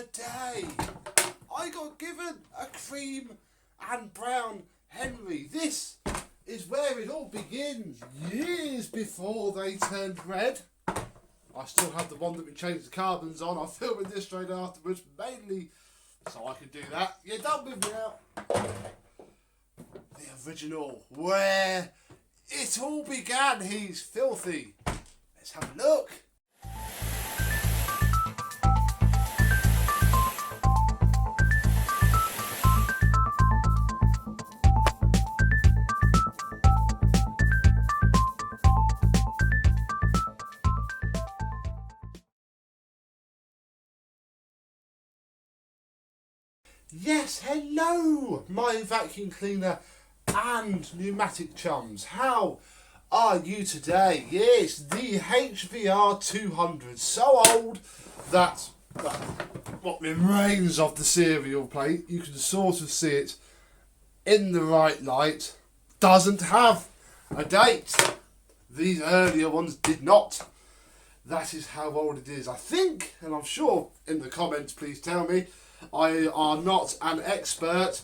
other day, I got given a cream and brown Henry. This is where it all begins, years before they turned red. I still have the one that we changed the carbons on. I'm filming this straight afterwards, mainly so I could do that. You're done with me now. The original, where it all began. He's filthy. Let's have a look. Yes, hello, my vacuum cleaner and Numatic chums. How are you today? Yes, the HVR200, so old that what remains of the serial plate, you can sort of see it in the right light, doesn't have a date. These earlier ones did not. That is how old it is. I think, and I'm sure in the comments please tell me, I are not an expert.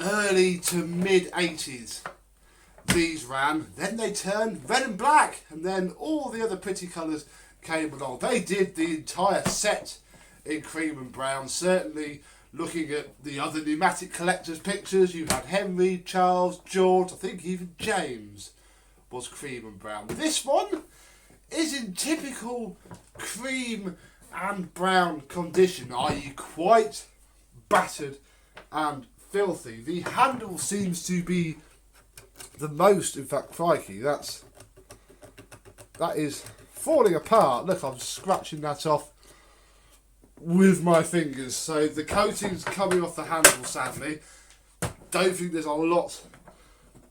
Early to mid 80s these ran, then they turned red and black, and then all the other pretty colours came along. They did the entire set in cream and brown. Certainly looking at the other Numatic collectors pictures, you had Henry, Charles, George, I think even James was cream and brown. This one is in typical cream and brown condition, i.e. quite battered and filthy. The handle seems to be the most, in fact, crikey, that is falling apart. Look, I'm scratching that off with my fingers. So the coating's coming off the handle, sadly. Don't think there's a lot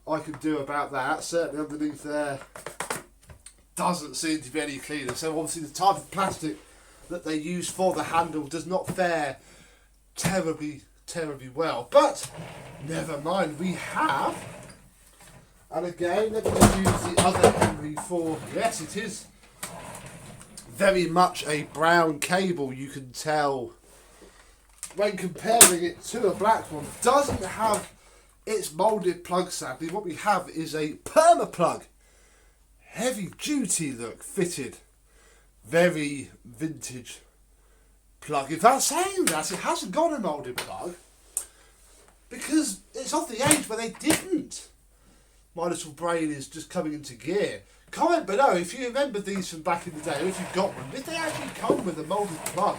I can do about that. Certainly underneath there doesn't seem to be any cleaner. So obviously the type of plastic that they use for the handle does not fare terribly well, but never mind, we have, and again let me just use the other Henry for, yes, it is very much a brown cable. You can tell when comparing it to a black one. Doesn't have its moulded plug, sadly. What we have is a perma plug, heavy duty look, fitted, very vintage plug. In fact, saying that, it hasn't got a moulded plug because it's of the age where they didn't. My little brain is just coming into gear. Comment below if you remember these from back in the day, or if you've got one. Did they actually come with a moulded plug?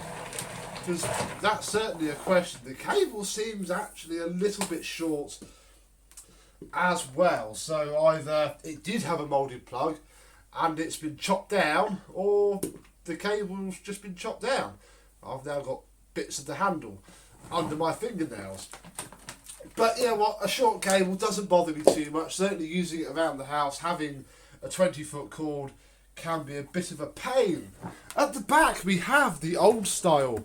Because that's certainly a question. The cable seems actually a little bit short as well. So either it did have a moulded plug and it's been chopped down, or the cable's just been chopped down. I've now got bits of the handle under my fingernails. But you know what, a short cable doesn't bother me too much. Certainly using it around the house, having a 20-foot cord can be a bit of a pain. At the back we have the old style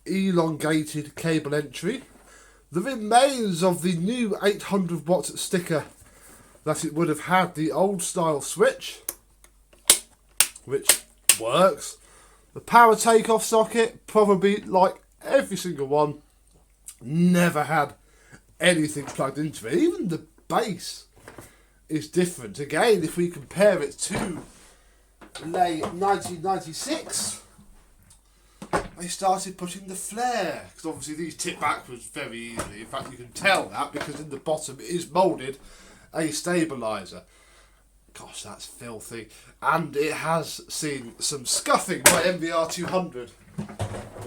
elongated cable entry. The remains of the new 800 watt sticker that it would have had, the old style switch, which works. The power takeoff socket, probably like every single one, never had anything plugged into it. Even the base is different. Again, if we compare it to late 1996, they started putting the flare, because obviously these tip backwards very easily. In fact, you can tell that because in the bottom it is moulded a stabiliser. Gosh, that's filthy. And it has seen some scuffing. My HVR200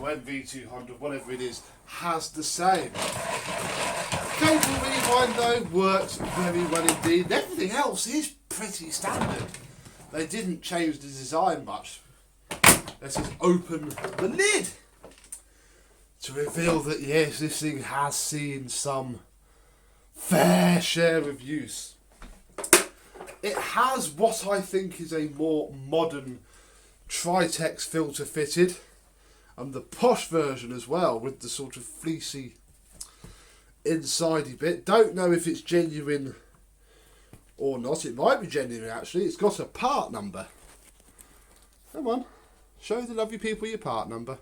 or MV200, whatever it is, has the same. Cable rewind though works very well indeed. Everything else is pretty standard. They didn't change the design much. Let's just open the lid to reveal that yes, this thing has seen some fair share of use. It has what I think is a more modern Tritex filter fitted, and the posh version as well, with the sort of fleecy insidey bit. Don't know if it's genuine or not. It might be genuine actually. It's got a part number. Come on, show the lovely people your part number.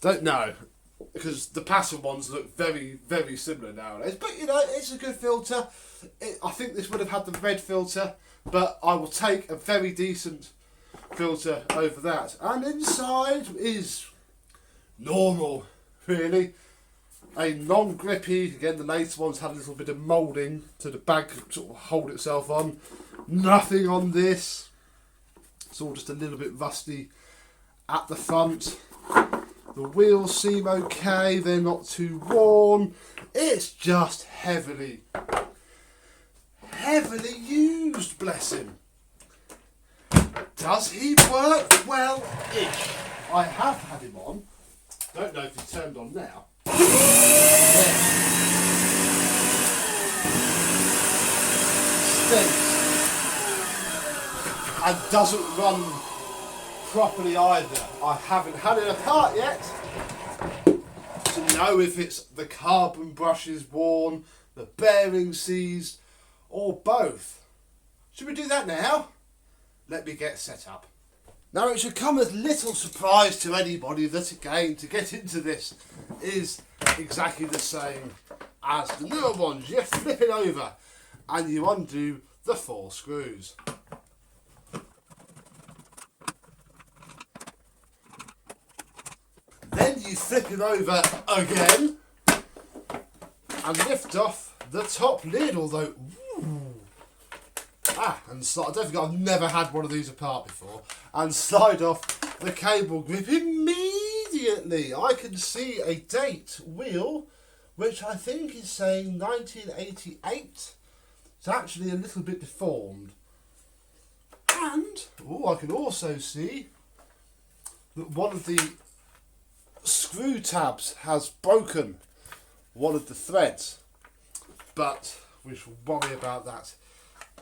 Don't know, because the passive ones look very, very similar nowadays. But you know, it's a good filter. I think this would have had the red filter, but I will take a very decent filter over that. And inside is normal, really. A non-grippy, again the later ones had a little bit of moulding to the bag to sort of hold itself on. Nothing on this. It's all just a little bit rusty at the front. The wheels seem okay, they're not too worn. It's just heavily used, bless him. Does he work well-ish? I have had him on. Don't know if he's turned on now. Stinks. And doesn't run properly either. I haven't had it apart yet to know if it's the carbon brushes worn, the bearing seized, or both. Should we do that now? Let me get set up. Now it should come as little surprise to anybody that again to get into this is exactly the same as the newer ones. You flip it over and you undo the 4 screws. Then you flip it over again and lift off the top lid, although and slide, I don't think I've never had one of these apart before, and slide off the cable grip immediately. I can see a date wheel which I think is saying 1988. It's actually a little bit deformed. And I can also see that one of the screw tabs has broken one of the threads, but we shall worry about that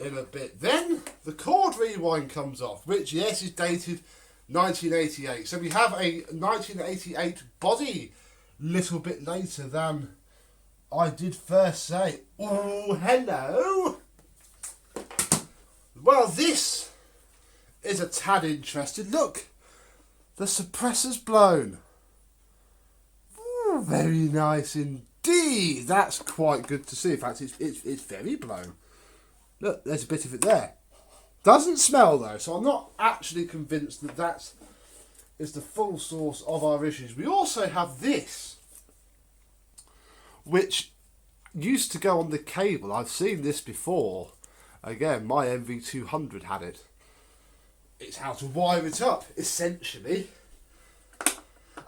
in a bit. Then the cord rewind comes off, which yes is dated 1988. So we have a 1988 body, little bit later than I did first say. Oh, hello. Well, this is a tad interesting. Look, the suppressor's blown. Ooh, very nice indeed. That's quite good to see. In fact, it's very blown. Look, there's a bit of it there. Doesn't smell though, so I'm not actually convinced that that is the full source of our issues. We also have this, which used to go on the cable. I've seen this before. Again, my HVR200 had it. It's how to wire it up, essentially.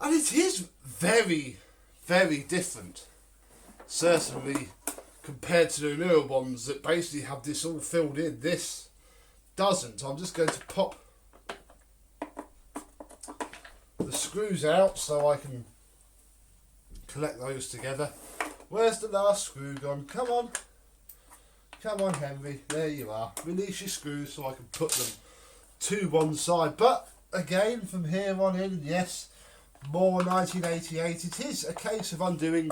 And it is very, very different. Certainly compared to the newer ones that basically have this all filled in. This doesn't. I'm just going to pop the screws out so I can collect those together. Where's the last screw gone? Come on. Come on, Henry. There you are. Release your screws so I can put them to one side. But again, from here on in, yes, more 1988. It is a case of undoing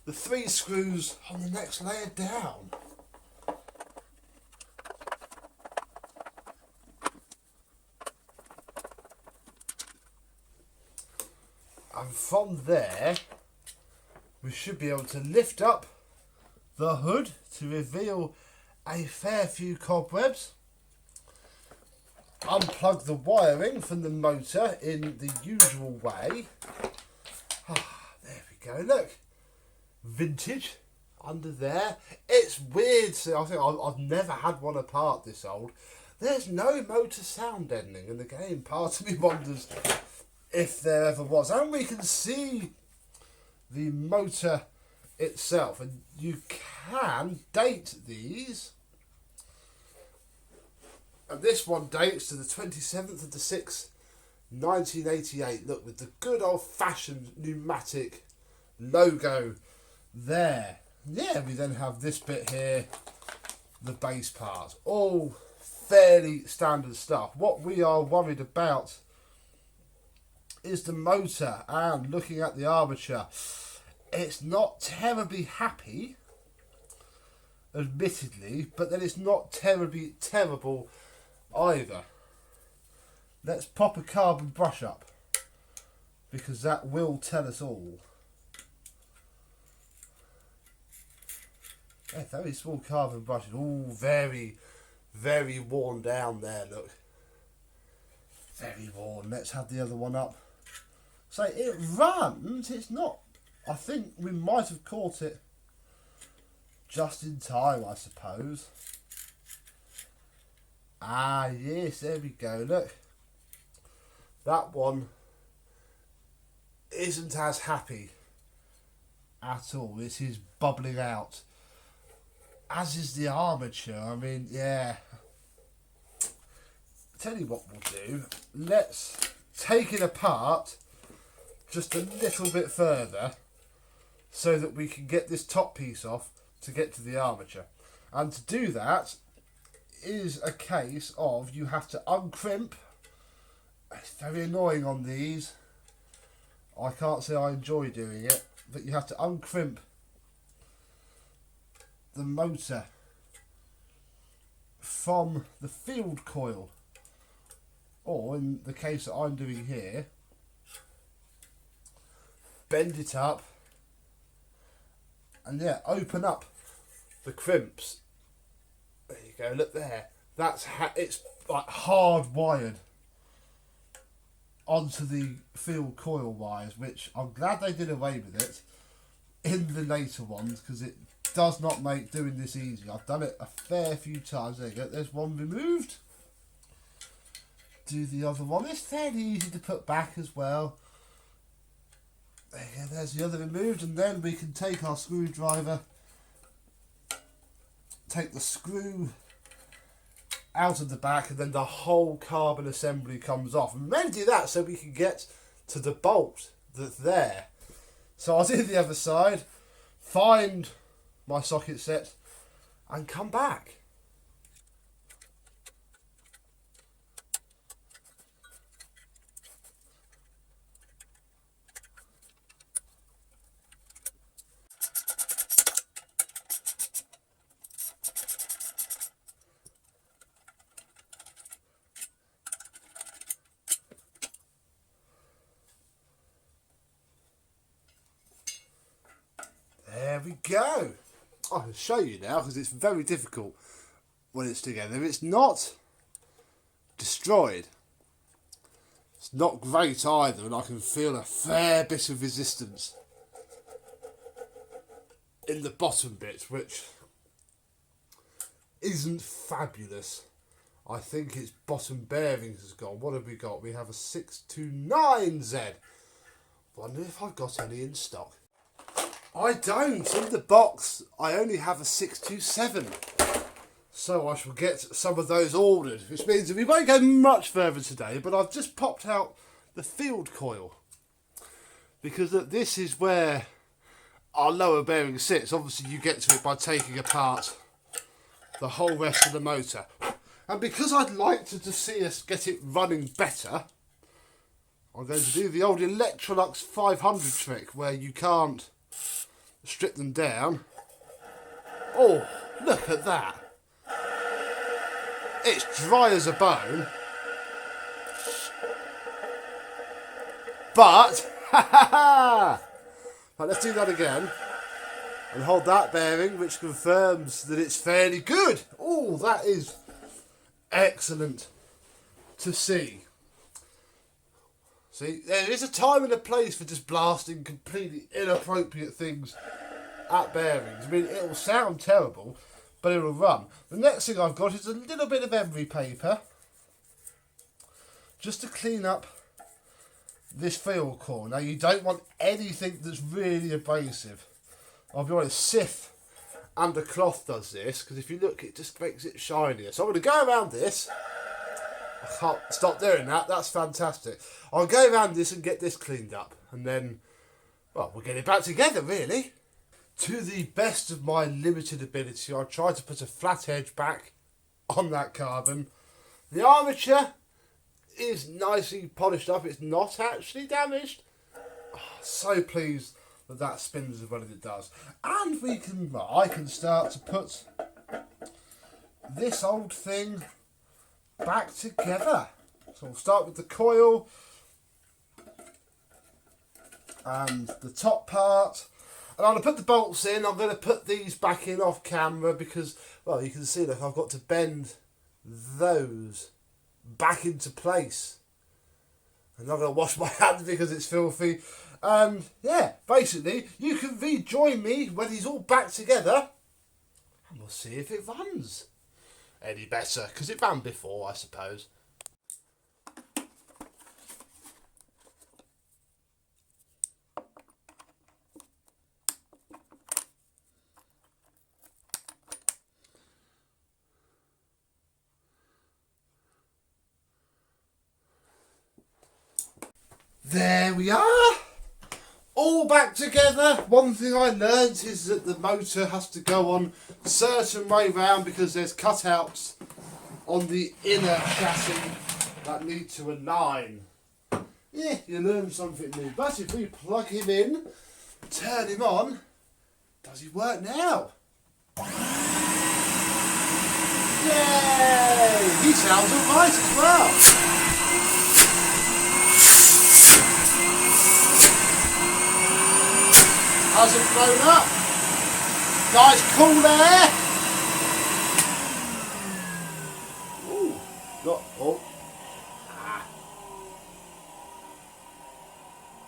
the 3 screws on the next layer down. And from there, we should be able to lift up the hood to reveal a fair few cobwebs. Unplug the wiring from the motor in the usual way. There we go, look. Vintage under there. It's weird. So I think I've never had one apart this old. There's no motor sound deadening in the game. Part of me wonders if there ever was. And we can see the motor itself, and you can date these. And this one dates to the 27th of the 6th, 1988. Look, with the good old-fashioned Numatic logo there. Yeah, we then have this bit here, the base part. All fairly standard stuff. What we are worried about is the motor, and looking at the armature, it's not terribly happy, admittedly, but then it's not terribly terrible either. Let's pop a carbon brush up because that will tell us all. Yeah, very small carbon brushes, all very, very worn down there, look. Very worn. Let's have the other one up. So it runs, it's not, I think we might have caught it just in time, I suppose. Ah, yes, there we go, look. That one isn't as happy at all. This is bubbling out. As is the armature. I mean, yeah. Tell you what we'll do. Let's take it apart just a little bit further so that we can get this top piece off to get to the armature. And to do that is a case of you have to uncrimp. It's very annoying on these. I can't say I enjoy doing it, but you have to uncrimp the motor from the field coil, or in the case that I'm doing here, bend it up and yeah, open up the crimps. There you go, look there. That's it's like hardwired onto the field coil wires, which I'm glad they did away with it in the later ones, because it does not make doing this easy. I've done it a fair few times. There you go, there's one removed. Do the other one. It's fairly easy to put back as well. There you go, there's the other removed, and then we can take our screwdriver, take the screw out of the back, and then the whole carbon assembly comes off. And then do that so we can get to the bolt that's there. So I'll do the other side, find my socket set, and come back. There we go. I can show you now because it's very difficult when it's together. It's not destroyed. It's not great either, and I can feel a fair bit of resistance in the bottom bit, which isn't fabulous. I think its bottom bearings has gone. What have we got? We have a 629Z. Wonder if I've got any in stock. I don't. In the box, I only have a 627. So I shall get some of those ordered, which means that we won't go much further today, but I've just popped out the field coil, because this is where our lower bearing sits. Obviously you get to it by taking apart the whole rest of the motor. And because I'd like to see us get it running better, I'm going to do the old Electrolux 500 trick where you can't strip them down. Oh, look at that. It's dry as a bone. But, right, let's do that again. And hold that bearing, which confirms that it's fairly good. Oh, that is excellent to see. See, there is a time and a place for just blasting completely inappropriate things at bearings. I mean, it'll sound terrible, but it'll run. The next thing I've got is a little bit of emery paper, just to clean up this field core. Now, you don't want anything that's really abrasive. I'll be honest, Sif and a cloth does this, because if you look, it just makes it shinier. So I'm going to go around this. I can't stop doing that, that's fantastic. I'll go around this and get this cleaned up, and then, well, we'll get it back together, really. To the best of my limited ability, I'll try to put a flat edge back on that carbon. The armature is nicely polished up, it's not actually damaged. Oh, so pleased that that spins as well as it does. And I can start to put this old thing back together. So we'll start with the coil. and the top part. And I'm going to put the bolts in. I'm going to put these back in off camera because, well, you can see, look, I've got to bend those back into place. I'm not going to wash my hands because it's filthy. And yeah, basically, you can rejoin me when he's all back together. And we'll see if it runs any better. Because it ran before, I suppose. There we are, all back together. One thing I learnt is that the motor has to go on a certain way round because there's cutouts on the inner chassis that need to align. Yeah, you learn something new. But if we plug him in, turn him on, does he work now? Yay! He sounds alright as well. Hasn't blown up. Nice cool air. Ooh, not oh.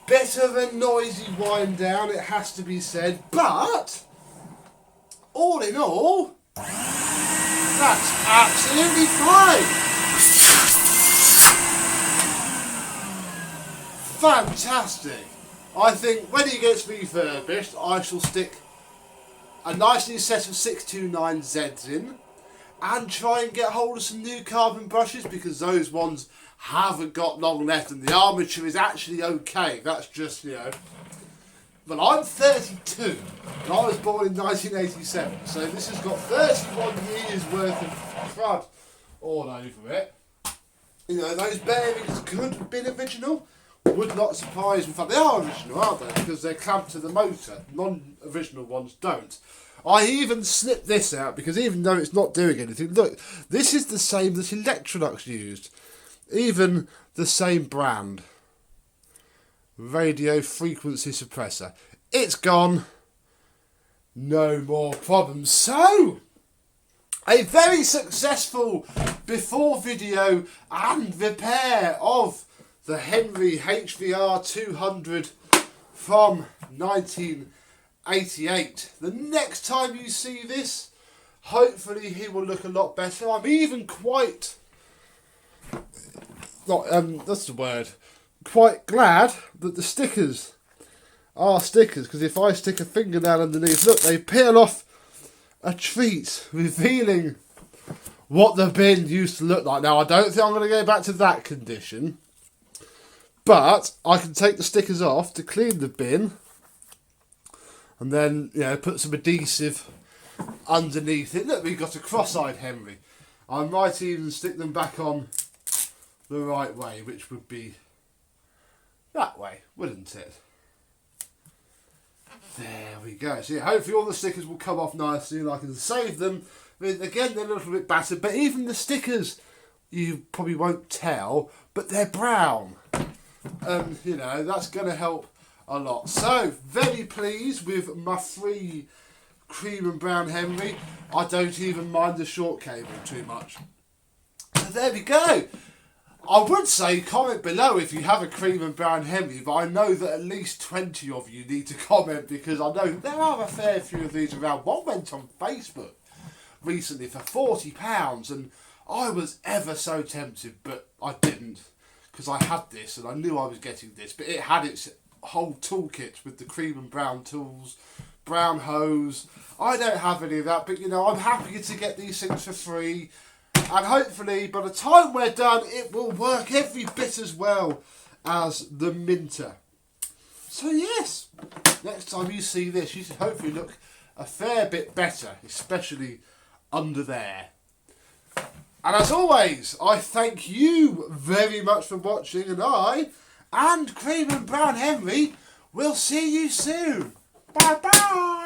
Bit of a noisy wind down, it has to be said, but all in all, that's absolutely fine. Fantastic. I think when he gets refurbished, I shall stick a nice new set of 629Zs in and try and get hold of some new carbon brushes because those ones haven't got long left and the armature is actually okay. That's just, you know. Well, I'm 32 and I was born in 1987, so this has got 31 years worth of crud all over it. You know, those bearings could have been original. Would not surprise me. In fact, they are original, aren't they? Because they're clamped to the motor. Non-original ones don't. I even snipped this out because even though it's not doing anything, look, this is the same that Electrolux used. Even the same brand. Radio frequency suppressor. It's gone. No more problems. So, a very successful before video and repair of the Henry HVR200 from 1988. The next time you see this, hopefully he will look a lot better. I'm even quite, that's the word, quite glad that the stickers are stickers, because if I stick a fingernail underneath, look, they peel off a treat, revealing what the bin used to look like. Now, I don't think I'm going to go back to that condition. But I can take the stickers off to clean the bin and then, you know, put some adhesive underneath it. Look, we've got a cross-eyed Henry. I might even stick them back on the right way, which would be that way, wouldn't it? There we go. So yeah, hopefully all the stickers will come off nicely and I can save them. I mean, again, they're a little bit battered, but even the stickers, you probably won't tell, but they're brown. You know, that's going to help a lot. So, very pleased with my free cream and brown Henry. I don't even mind the short cable too much. So there we go. I would say comment below if you have a cream and brown Henry, but I know that at least 20 of you need to comment because I know there are a fair few of these around. One went on Facebook recently for £40 and I was ever so tempted, but I didn't. Because I had this and I knew I was getting this, but it had its whole toolkit with the cream and brown tools, brown hose. I don't have any of that, but you know, I'm happy to get these things for free. And hopefully, by the time we're done, it will work every bit as well as the Minter. So yes, next time you see this, you should hopefully look a fair bit better, especially under there. And as always, I thank you very much for watching, and I, and Cream and Brown Henry, will see you soon. Bye bye!